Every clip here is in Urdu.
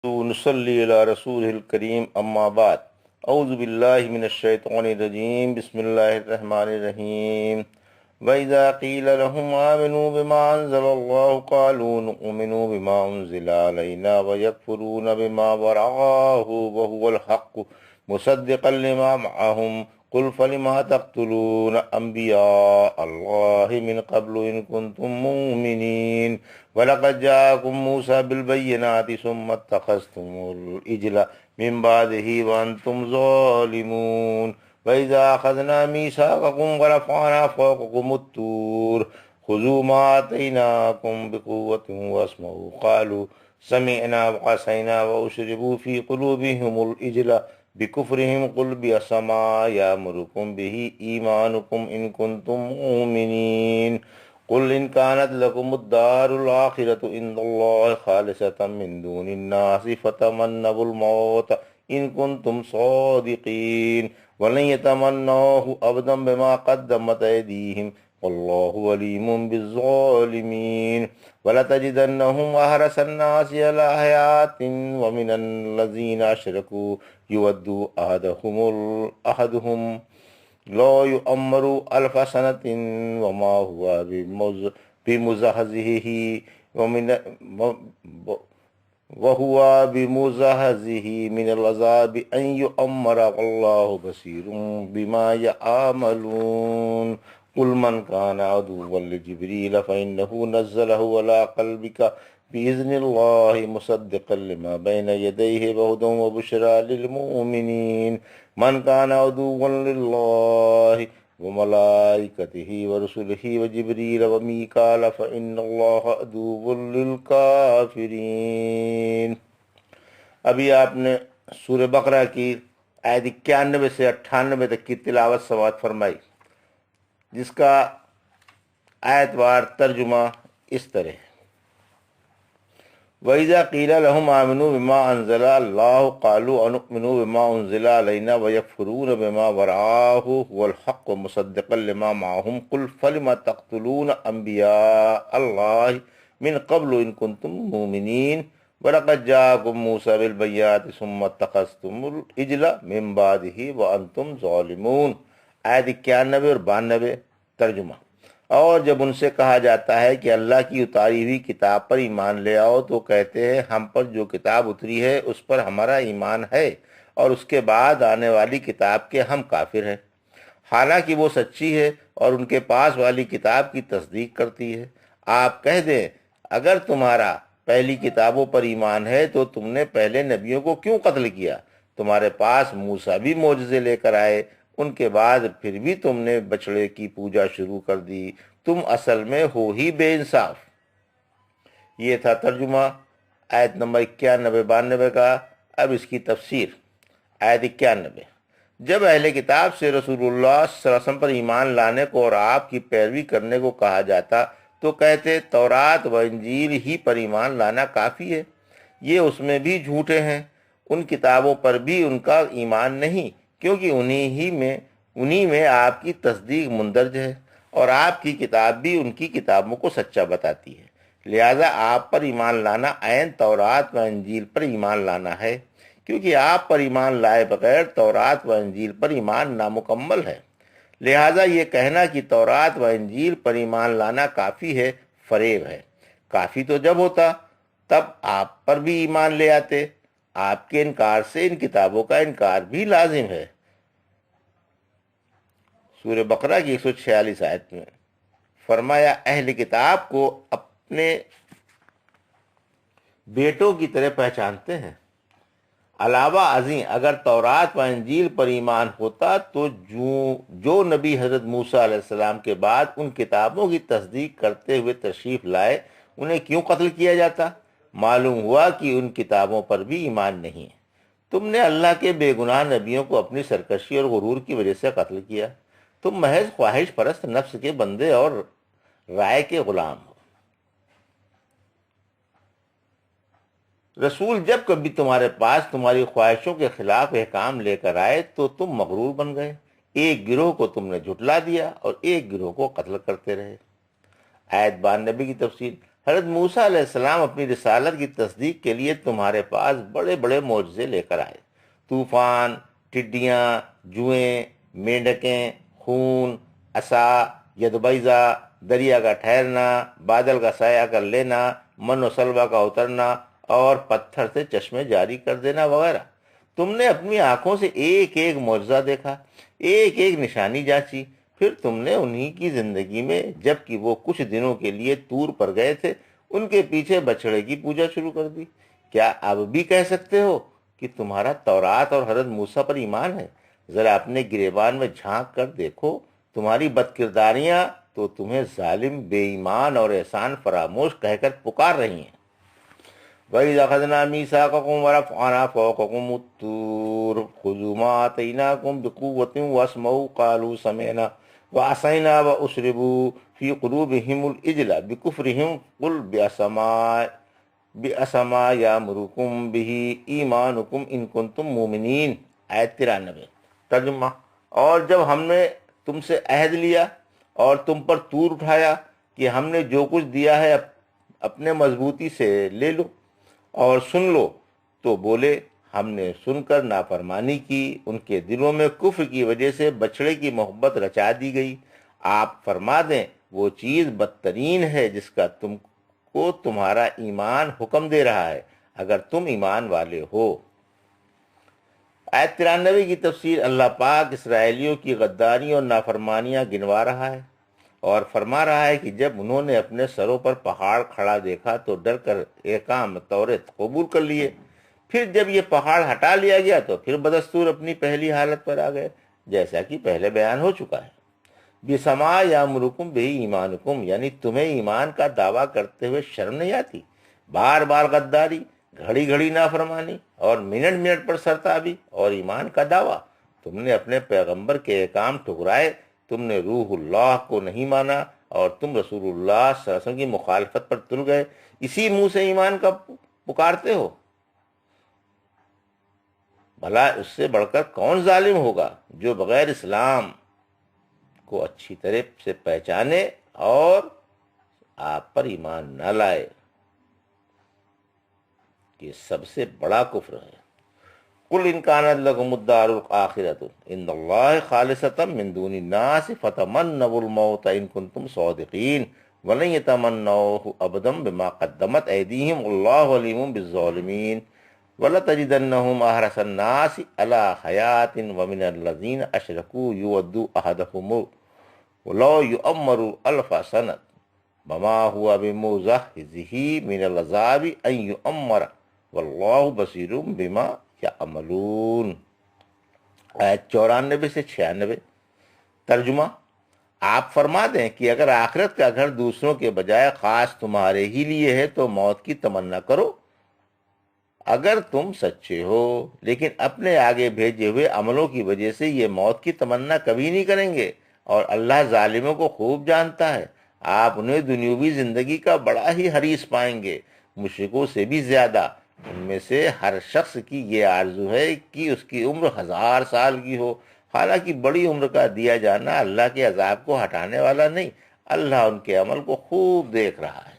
نصلی علی رسول الکریم اما بعد اعوذ باللہ من الشیطان الرجیم بسم اللہ الرحمن الرحیم وَإِذَا قِيلَ لَهُمْ آمِنُوا بِمَا أَنزَلَ اللَّهُ قَالُوا نُؤْمِنُ بِمَا أُنزِلَ عَلَيْنَا وَيَكْفُرُونَ بِمَا وَرَاءَهُ وَهُوَ الْحَقُّ مُصَدِّقًا لِمَا مَعَهُمْ قُلْ فَلِمَ تَقْتُلُونَ أَنبِيَاءَ اللَّهِ مِنْ قَبْلُ إِن كُنتُم مُّؤْمِنِينَ وَلَقَدْ جَاءَكُم مُوسَىٰ بِالْبَيِّنَاتِ ثُمَّ اتَّخَذْتُمُ الْعِجْلَ مِن بَعْدِهِ وَأَنتُمْ ظَالِمُونَ وَإِذَا أَخَذْنَا مِيثَاقَكُمْ وَرَفَعْنَا فَوْقَكُمُ الطُّورَ خُذُوا مَا آتَيْنَاكُمْ بِقُوَّةٍ وَاسْمَعُوا قَالُوا سَمِعْنَا وَعَصَيْنَا وَأُشْرِبُوا فِي قُلُوبِهِمُ الْعِجْلَ بِكُفْرِهِمْ قُلْ بِئْسَ مَا يَأْمُرُكُمْ بِهِ إِيمَانُكُمْ إِن كُنتُم مُّؤْمِنِينَ قُلْ إِن كَانَتْ لَكُمُ الدَّارُ الْآخِرَةُ عِندَ اللَّهِ خَالِصَةً مِّن دُونِ النَّاسِ فَتَمَنَّوُا الْمَوْتَ إِن كُنتُمْ صَادِقِينَ وَلَن يَتَمَنَّوْهُ أَبَدًا بِمَا قَدَّمَتْ أَيْدِيهِمْ وَاللَّهُ عَلِيمٌ بِالظَّالِمِينَ وَلَتَجِدَنَّهُمْ أَحْرَصَ النَّاسِ عَلَىٰ حَيَاةٍ وَمِنَ الَّذِينَ أَشْرَكُوا يُوَدُّ أَحَدُهُمْ لَا يُعَمَّرُ أَلْفَ سَنَةٍ وَمَا هُوَ بمزحزحه من العذاب أن يعمر والله بصير بما يعملون قل من كان عدوا لجبريل فإنه نزله على قلبك بإذن الله مصدقا لما بين يديه وهدى وبشرى للمؤمنين من كان عدوا لله وملائكته ورسله وجبريل وميكال فإن الله عدو للكافرين۔ ابھی آپ نے سورہ بقرہ کی آیت 91 سے 98 تک کی تلاوت سماعت فرمائی، جس کا آیت وار ترجمہ اس طرح: وَإِذَا قِيلَ لَهُمْ آمِنُوا بِمَا أَنزَلَ اللَّهُ قَالُوا أَنُؤْمِنُ بِمَا أُنزِلَ عَلَيْنَا وَيَكْفُرُونَ بِمَا وَرَاءَهُ هُوَ الْحَقُّ مُصَدِّقًا لِمَا مَعَهُمْ قُلْ فَلِمَ تَقْتُلُونَ أَنبِيَاءَ اللَّهِ مِن قَبْلُ إِن كُنتُم مُّؤْمِنِينَ وَلَقَدْ جَاءَكُم مُوسَىٰ بِالْبَيِّنَاتِ ثُمَّ اتَّخَذْتُمُ الْعِجْلَ مِن بَعْدِهِ وَأَنتُمْ ظَالِمُونَ۔ آیت 91 اور 92 ترجمہ۔ اور جب ان سے کہا جاتا ہے کہ اللہ کی اتاری ہوئی کتاب پر ایمان لے آؤ تو کہتے ہیں ہم پر جو کتاب اتری ہے اس پر ہمارا ایمان ہے اور اس کے بعد آنے والی کتاب کے ہم کافر ہیں، حالانکہ وہ سچی ہے اور ان کے پاس والی کتاب کی تصدیق کرتی ہے۔ آپ کہہ دیں اگر تمہارا پہلی کتابوں پر ایمان ہے تو تم نے پہلے نبیوں کو کیوں قتل کیا؟ تمہارے پاس موسیٰ بھی معجزے لے کر آئے، ان کے بعد پھر بھی تم نے بچڑے کی پوجا شروع کر دی، تم اصل میں ہو ہی بے انصاف۔ یہ تھا ترجمہ آیت نمبر 91-92 کا۔ اب اس کی تفسیر۔ آیت 91: جب اہل کتاب سے رسول اللہ صلی اللہ علیہ وسلم پر ایمان لانے کو اور آپ کی پیروی کرنے کو کہا جاتا تو کہتے تورات و انجیل ہی پر ایمان لانا کافی ہے، یہ اس میں بھی جھوٹے ہیں، ان کتابوں پر بھی ان کا ایمان نہیں، کیونکہ انہی میں آپ کی تصدیق مندرج ہے اور آپ کی کتاب بھی ان کی کتابوں کو سچا بتاتی ہے، لہذا آپ پر ایمان لانا عین تورات و انجیل پر ایمان لانا ہے، کیونکہ آپ پر ایمان لائے بغیر تورات و انجیل پر ایمان نامکمل ہے۔ لہذا یہ کہنا کہ تورات و انجیل پر ایمان لانا کافی ہے فریب ہے۔ کافی تو جب ہوتا تب آپ پر بھی ایمان لے آتے۔ آپ کے انکار سے ان کتابوں کا انکار بھی لازم ہے۔ سورہ بقرہ کی 146 آیت میں فرمایا اہل کتاب کو اپنے بیٹوں کی طرح پہچانتے ہیں۔ علاوہ ازیں اگر تورات و انجیل پر ایمان ہوتا تو جو نبی حضرت موسیٰ علیہ السلام کے بعد ان کتابوں کی تصدیق کرتے ہوئے تشریف لائے انہیں کیوں قتل کیا جاتا؟ معلوم ہوا کہ ان کتابوں پر بھی ایمان نہیں ہے۔ تم نے اللہ کے بے گناہ نبیوں کو اپنی سرکشی اور غرور کی وجہ سے قتل کیا۔ تم محض خواہش پرست نفس کے بندے اور رائے کے غلام ہو۔ رسول جب کبھی تمہارے پاس تمہاری خواہشوں کے خلاف احکام لے کر آئے تو تم مغرور بن گئے، ایک گروہ کو تم نے جھٹلا دیا اور ایک گروہ کو قتل کرتے رہے۔ آیت 92 کی تفصیل۔ حضرت موسیٰ علیہ السلام اپنی رسالت کی تصدیق کے لیے تمہارے پاس بڑے بڑے معجزے لے کر آئے، طوفان، ٹڈیاں، جوئیں، مینڈکیں، خون، عصا، یدبیضہ، دریا کا ٹھہرنا، بادل کا سایہ کر لینا، من و سلوہ کا اترنا اور پتھر سے چشمے جاری کر دینا وغیرہ۔ تم نے اپنی آنکھوں سے ایک ایک معجزہ دیکھا، ایک ایک نشانی جانچی، پھر تم نے انہی کی زندگی میں جب کہ وہ کچھ دنوں کے لیے طور پر گئے تھے ان کے پیچھے بچڑے کی پوجا شروع کر دی۔ کیا اب بھی کہہ سکتے ہو کہ تمہارا تورات اور حضرت موسیٰ پر ایمان ہے؟ ذرا اپنے گریبان میں جھانک کر دیکھو، تمہاری بدکرداریاں تو تمہیں ظالم، بے ایمان اور احسان فراموش کہہ کر پکار رہی ہیں۔ وَإِذَا أَخَذْنَا مِيثَاقَكُمْ وَرَفَعْنَا فَوْقَكُمُ الطُّورَ خُذُوا مَا آتَيْنَاكُمْ بِقُوَّةٍ وَاسْمَعُوا قَالُوا سَمِعْنَا وَعَصَيْنَا وَأُشْرِبُوا فِي قُلُوبِهِمُ الْعِجْلَ بِكُفْرِهِمْ قُلْ بِئْسَ مَا يَأْمُرُكُمْ بِهِ إِيمَانُكُمْ إِن كُنتُم مُّؤْمِنِينَ۔ آیت 93۔ ترجمہ: اور جب ہم نے تم سے عہد لیا اور تم پر طور اٹھایا کہ ہم نے جو کچھ دیا ہے اپنے مضبوطی سے لے لو اور سن لو، تو بولے ہم نے سن کر نافرمانی کی، ان کے دلوں میں کفر کی وجہ سے بچڑے کی محبت رچا دی گئی۔ آپ فرما دیں وہ چیز بدترین ہے جس کا تم کو تمہارا ایمان حکم دے رہا ہے، اگر تم ایمان والے ہو۔ آیت 93 کی تفسیر: اللہ پاک اسرائیلیوں کی غداری اور نافرمانیاں گنوا رہا ہے اور فرما رہا ہے کہ جب انہوں نے اپنے سروں پر پہاڑ کھڑا دیکھا تو ڈر کر احکام توریت قبول کر لیے، پھر جب یہ پہاڑ ہٹا لیا گیا تو پھر بدستور اپنی پہلی حالت پر آ گئے، جیسا کہ پہلے بیان ہو چکا ہے۔ بِسَمَا یَأْمُرُکُم بِهِ ایمانکم، یعنی تمہیں ایمان کا دعویٰ کرتے ہوئے شرم نہیں آتی؟ بار بار غداری، گھڑی گھڑی نافرمانی اور منٹ منٹ پر سرتابی اور ایمان کا دعویٰ۔ تم نے اپنے پیغمبر کے احکام ٹھکرائے، تم نے روح اللہ کو نہیں مانا اور تم رسول اللہ صلی اللہ علیہ وسلم کی مخالفت پر تل گئے، اسی منہ سے ایمان کا پکارتے ہو۔ بھلا اس سے بڑھ کر کون ظالم ہوگا جو بغیر اسلام کو اچھی طرح سے پہچانے اور آپ پر ایمان نہ لائے۔ یہ سب سے بڑا کفر ہے۔ قل ان كانت لكم الدار الآخرة عند الله خالصة من دون الناس فتمنوا الموت ان كنتم صادقين ولن يتمنوه ابدا بما قدمت ايديهم والله عليم بالظالمين ولتجدنهم احرص الناس على حياة ومن الذين اشركوا يود احدهم ولو يؤمر الف سنة وما هو بمزحزحه من العذاب ان يؤمر والله بصير بما یعملون۔ آیت 94 سے 96۔ ترجمہ: آپ فرما دیں کہ اگر آخرت کا گھر دوسروں کے بجائے خاص تمہارے ہی لیے ہے تو موت کی تمنا کرو اگر تم سچے ہو، لیکن اپنے آگے بھیجے ہوئے عملوں کی وجہ سے یہ موت کی تمنا کبھی نہیں کریں گے، اور اللہ ظالموں کو خوب جانتا ہے۔ آپ انہیں دنیاوی زندگی کا بڑا ہی حریص پائیں گے، مشرکوں سے بھی زیادہ۔ ان میں سے ہر شخص کی یہ آرزو ہے کہ اس کی عمر 1000 سال کی ہو، حالانکہ بڑی عمر کا دیا جانا اللہ کے عذاب کو ہٹانے والا نہیں، اللہ ان کے عمل کو خوب دیکھ رہا ہے۔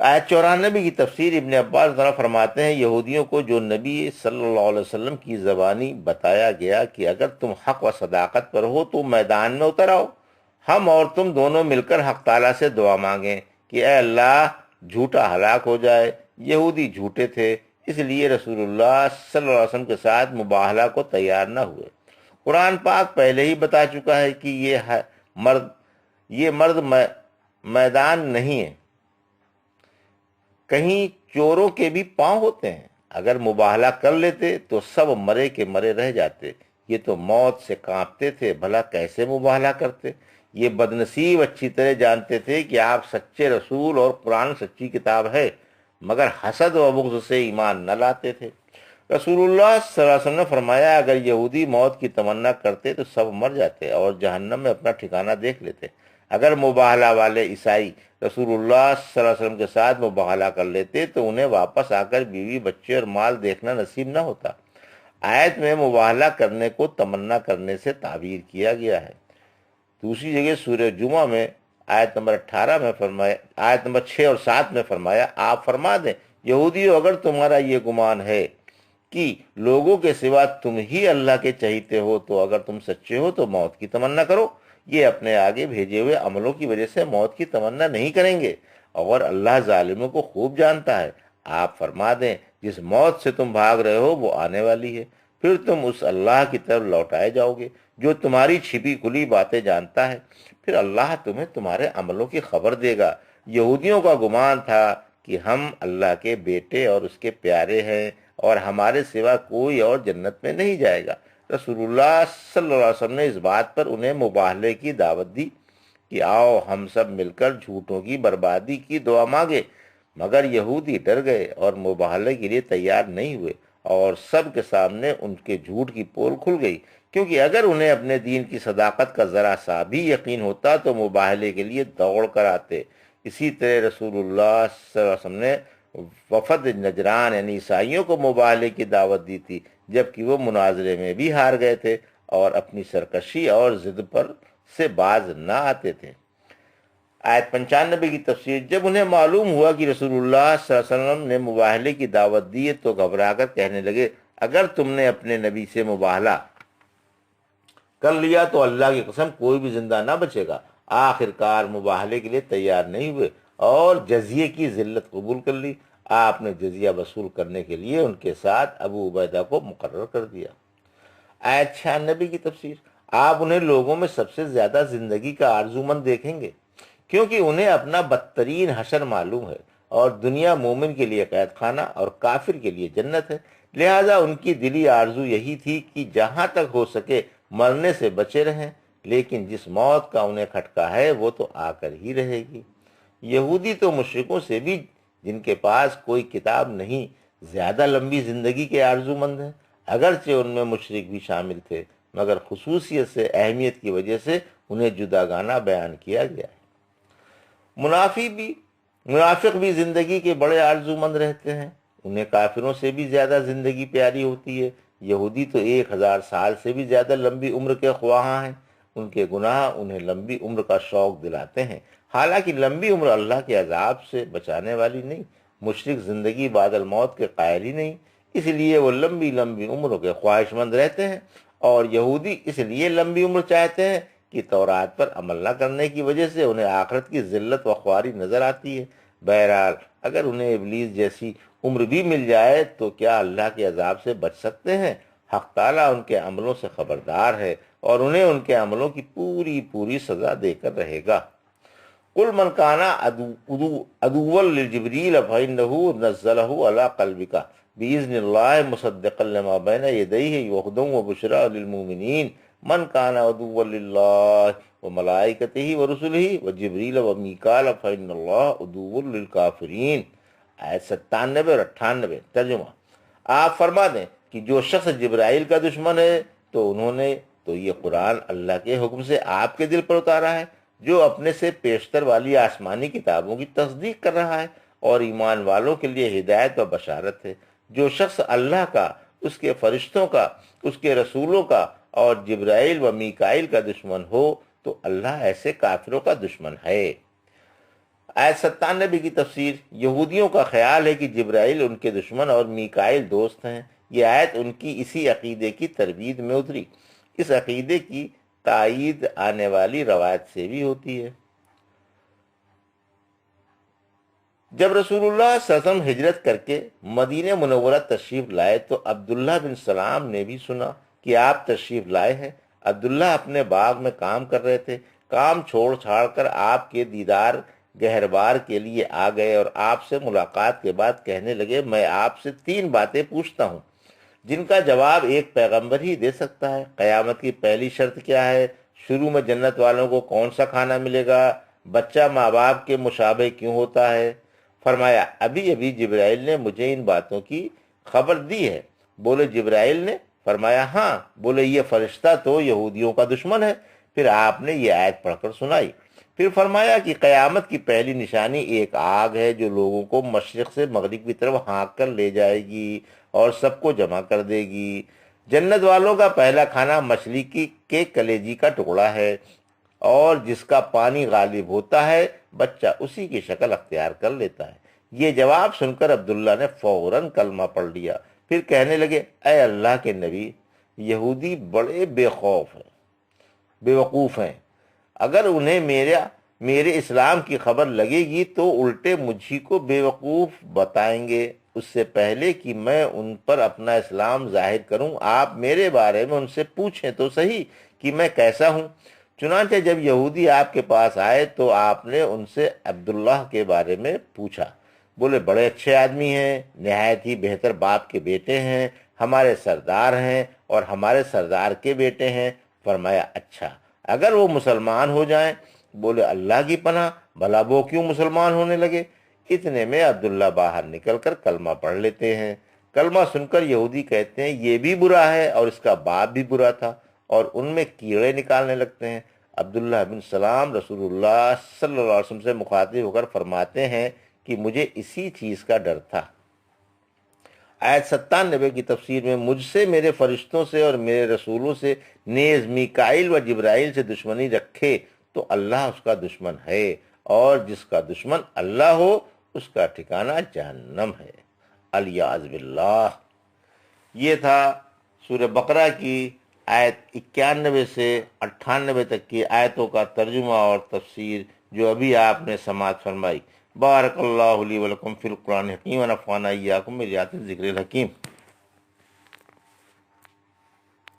آیت 94 کی تفسیر: ابن عباس ذرا فرماتے ہیں یہودیوں کو جو نبی صلی اللہ علیہ وسلم کی زبانی بتایا گیا کہ اگر تم حق و صداقت پر ہو تو میدان میں اتر آؤ، ہم اور تم دونوں مل کر حق تعالیٰ سے دعا مانگیں کہ اے اللہ جھوٹا ہلاک ہو جائے۔ یہودی جھوٹے تھے، اس لیے رسول اللہ صلی اللہ علیہ وسلم کے ساتھ مباہلہ کو تیار نہ ہوئے۔ قرآن پاک پہلے ہی بتا چکا ہے کہ یہ مرد میدان نہیں ہے، کہیں چوروں کے بھی پاؤں ہوتے ہیں، اگر مباہلہ کر لیتے تو سب مرے کے مرے رہ جاتے، یہ تو موت سے کانپتے تھے، بھلا کیسے مباہلہ کرتے؟ یہ بدنصیب اچھی طرح جانتے تھے کہ آپ سچے رسول اور قرآن سچی کتاب ہے، مگر حسد و بغض سے ایمان نہ لاتے تھے۔ رسول اللہ صلی اللہ علیہ وسلم نے فرمایا اگر یہودی موت کی تمنا کرتے تو سب مر جاتے اور جہنم میں اپنا ٹھکانہ دیکھ لیتے۔ اگر مباہلہ والے عیسائی رسول اللہ صلی اللہ علیہ وسلم کے ساتھ مباہلہ کر لیتے تو انہیں واپس آ کر بیوی بچے اور مال دیکھنا نصیب نہ ہوتا۔ آیت میں مباہلہ کرنے کو تمنا کرنے سے تعبیر کیا گیا ہے۔ دوسری جگہ سورہ جمعہ میں آیت نمبر 18 میں فرمایا، آیت نمبر 6 اور 7 میں فرمایا، آپ فرما دیں یہودیوں اگر تمہارا یہ گمان ہے کہ لوگوں کے سوا تم ہی اللہ کے چہیتے ہو تو اگر تم سچے ہو تو موت کی تمنا کرو، یہ اپنے آگے بھیجے ہوئے عملوں کی وجہ سے موت کی تمنا نہیں کریں گے، اور اللہ ظالموں کو خوب جانتا ہے۔ آپ فرما دیں جس موت سے تم بھاگ رہے ہو وہ آنے والی ہے، پھر تم اس اللہ کی طرف لوٹائے جاؤ گے جو تمہاری چھپی کھلی باتیں جانتا ہے، پھر اللہ تمہیں تمہارے عملوں کی خبر دے گا۔ یہودیوں کا گمان تھا کہ ہم اللہ کے بیٹے اور اس کے پیارے ہیں اور ہمارے سوا کوئی اور جنت میں نہیں جائے گا۔ رسول اللہ صلی اللہ علیہ وسلم نے اس بات پر انہیں مباہلے کی دعوت دی کہ آؤ ہم سب مل کر جھوٹوں کی بربادی کی دعا مانگے، مگر یہودی ڈر گئے اور مباہلے کے لیے تیار نہیں ہوئے، اور سب کے سامنے ان کے جھوٹ کی پول کھل گئی، کیونکہ اگر انہیں اپنے دین کی صداقت کا ذرا سا بھی یقین ہوتا تو مباہلے کے لیے دوڑ کر آتے۔ اسی طرح رسول اللہ صلی اللہ علیہ وسلم نے وفد نجران یعنی عیسائیوں کو مباہلے کی دعوت دی تھی، جبکہ وہ مناظرے میں بھی ہار گئے تھے اور اپنی سرکشی اور ضد پر سے باز نہ آتے تھے۔ آیت 95 کی تفسیر، جب انہیں معلوم ہوا کہ رسول اللہ صلی اللہ علیہ وسلم نے مباہلے کی دعوت دی تو گھبرا کر کہنے لگے، اگر تم نے اپنے نبی سے مباہلہ کر لیا تو اللہ کی قسم کوئی بھی زندہ نہ بچے گا۔ آخر کار مباہلے کے لیے تیار نہیں ہوئے اور جزیے کی ذلت قبول کر لی۔ آپ نے جزیہ وصول کرنے کے لیے ان کے ساتھ ابو عبیدہ کو مقرر کر دیا۔ آیت 96 کی تفسیر، آپ انہیں لوگوں میں سب سے زیادہ زندگی کا آرزومند دیکھیں گے کیونکہ انہیں اپنا بدترین حشر معلوم ہے، اور دنیا مومن کے لیے قید خانہ اور کافر کے لیے جنت ہے، لہذا ان کی دلی آرزو یہی تھی کہ جہاں تک ہو سکے مرنے سے بچے رہیں، لیکن جس موت کا انہیں کھٹکا ہے وہ تو آ کر ہی رہے گی۔ یہودی تو مشرکوں سے بھی جن کے پاس کوئی کتاب نہیں زیادہ لمبی زندگی کے آرزو مند ہیں، اگرچہ ان میں مشرک بھی شامل تھے، مگر خصوصیت سے اہمیت کی وجہ سے انہیں جداگانہ بیان کیا گیا ہے۔ منافق بھی زندگی کے بڑے آرزو مند رہتے ہیں، انہیں کافروں سے بھی زیادہ زندگی پیاری ہوتی ہے۔ یہودی تو 1000 سال سے بھی زیادہ لمبی عمر کے خواہاں ہیں، ان کے گناہ انہیں لمبی عمر کا شوق دلاتے ہیں، حالانکہ لمبی عمر اللہ کے عذاب سے بچانے والی نہیں۔ مشرک زندگی بعد الموت کے قائل ہی نہیں، اس لیے وہ لمبی لمبی عمروں کے خواہش مند رہتے ہیں، اور یہودی اس لیے لمبی عمر چاہتے ہیں کہ تورات پر عمل نہ کرنے کی وجہ سے انہیں آخرت کی ذلت و خواری نظر آتی ہے۔ بہرحال اگر انہیں ابلیس جیسی عمر بھی مل جائے تو کیا اللہ کے عذاب سے بچ سکتے ہیں؟ حق تعالیٰ ان کے عملوں سے خبردار ہے اور انہیں ان کے عملوں کی پوری پوری سزا دے کر رہے گا۔ قل من کان عدوا لجبریل فإنه نزله على قلبك بإذن الله مصدقا لما بين يديه وهدى وبشرى للمؤمنين من کان عدوا للہ وملائکتہ ورسلہ وجبریل ومیکال فإن اللہ عدو للکافرین۔ آیت 97 اور 98 ترجمہ، آپ فرما دیں کہ جو شخص جبرائیل کا دشمن ہے تو انہوں نے تو یہ قرآن اللہ کے حکم سے آپ کے دل پر اتارا ہے، جو اپنے سے پیشتر والی آسمانی کتابوں کی تصدیق کر رہا ہے اور ایمان والوں کے لیے ہدایت و بشارت ہے۔ جو شخص اللہ کا، اس کے فرشتوں کا، اس کے رسولوں کا اور جبرائیل و میکائیل کا دشمن ہو تو اللہ ایسے کافروں کا دشمن ہے۔ آیت 97 کی تفسیر، یہودیوں کا خیال ہے کہ جبرائیل ان کے دشمن اور میکائیل دوست ہیں۔ یہ آیت ان کی اسی عقیدے کی تردید میں اتری۔ اس عقیدے کی تائید آنے والی روایت سے بھی ہوتی ہے۔ جب رسول اللہ صلی اللہ علیہ وسلم ہجرت کر کے مدینہ منورہ تشریف لائے تو عبداللہ بن سلام نے بھی سنا کہ آپ تشریف لائے ہیں۔ عبداللہ اپنے باغ میں کام کر رہے تھے، کام چھوڑ چھاڑ کر آپ کے دیدار گہربار کے لیے آ گئے اور آپ سے ملاقات کے بعد کہنے لگے، میں آپ سے 3 باتیں پوچھتا ہوں جن کا جواب ایک پیغمبر ہی دے سکتا ہے۔ قیامت کی پہلی شرط کیا ہے؟ شروع میں جنت والوں کو کون سا کھانا ملے گا؟ بچہ ماں باپ کے مشابہ کیوں ہوتا ہے؟ فرمایا، ابھی ابھی جبرائیل نے مجھے ان باتوں کی خبر دی ہے۔ بولے جبرائیل نے؟ فرمایا ہاں۔ بولے یہ فرشتہ تو یہودیوں کا دشمن ہے۔ پھر آپ نے یہ آیت پڑھ کر سنائی۔ پھر فرمایا کہ قیامت کی پہلی نشانی ایک آگ ہے جو لوگوں کو مشرق سے مغرب کی طرف ہانک کر لے جائے گی اور سب کو جمع کر دے گی۔ جنت والوں کا پہلا کھانا مچھلی کے کلیجی کا ٹکڑا ہے اور جس کا پانی غالب ہوتا ہے بچہ اسی کی شکل اختیار کر لیتا ہے۔ یہ جواب سن کر عبداللہ نے فوراً کلمہ پڑھ لیا، پھر کہنے لگے اے اللہ کے نبی، یہودی بڑے بے وقوف ہیں، اگر انہیں میرے اسلام کی خبر لگے گی تو الٹے مجھی کو بے وقوف بتائیں گے۔ اس سے پہلے کہ میں ان پر اپنا اسلام ظاہر کروں، آپ میرے بارے میں ان سے پوچھیں تو صحیح کہ میں کیسا ہوں۔ چنانچہ جب یہودی آپ کے پاس آئے تو آپ نے ان سے عبداللہ کے بارے میں پوچھا۔ بولے بڑے اچھے آدمی ہیں، نہایت ہی بہتر باپ کے بیٹے ہیں، ہمارے سردار ہیں اور ہمارے سردار کے بیٹے ہیں۔ فرمایا اچھا، اگر وہ مسلمان ہو جائیں؟ بولے اللہ کی پناہ، بھلا وہ کیوں مسلمان ہونے لگے؟ اتنے میں عبداللہ باہر نکل کر کلمہ پڑھ لیتے ہیں۔ کلمہ سن کر یہودی کہتے ہیں یہ بھی برا ہے اور اس کا باپ بھی برا تھا، اور ان میں کیڑے نکالنے لگتے ہیں۔ عبداللہ بن سلام رسول اللہ صلی اللہ علیہ وسلم سے مخاطب ہو کر فرماتے ہیں کہ مجھے اسی چیز کا ڈر تھا۔ آیت 97 کی تفسیر میں مجھ سے، میرے فرشتوں سے اور میرے رسولوں سے، نیز میکائیل و جبرائیل سے دشمنی رکھے تو اللہ اس کا دشمن ہے، اور جس کا دشمن اللہ ہو اس کا ٹھکانہ جہنم ہے۔ الیاذ باللہ۔ یہ تھا سورہ بقرہ کی آیت 91 سے 98 تک کی آیتوں کا ترجمہ اور تفسیر جو ابھی آپ نے سماعت فرمائی۔ بارک اللہ لی ولکم فی القرآن الحکیم ونفعنا ایاکم بآیات الذکر الحکیم۔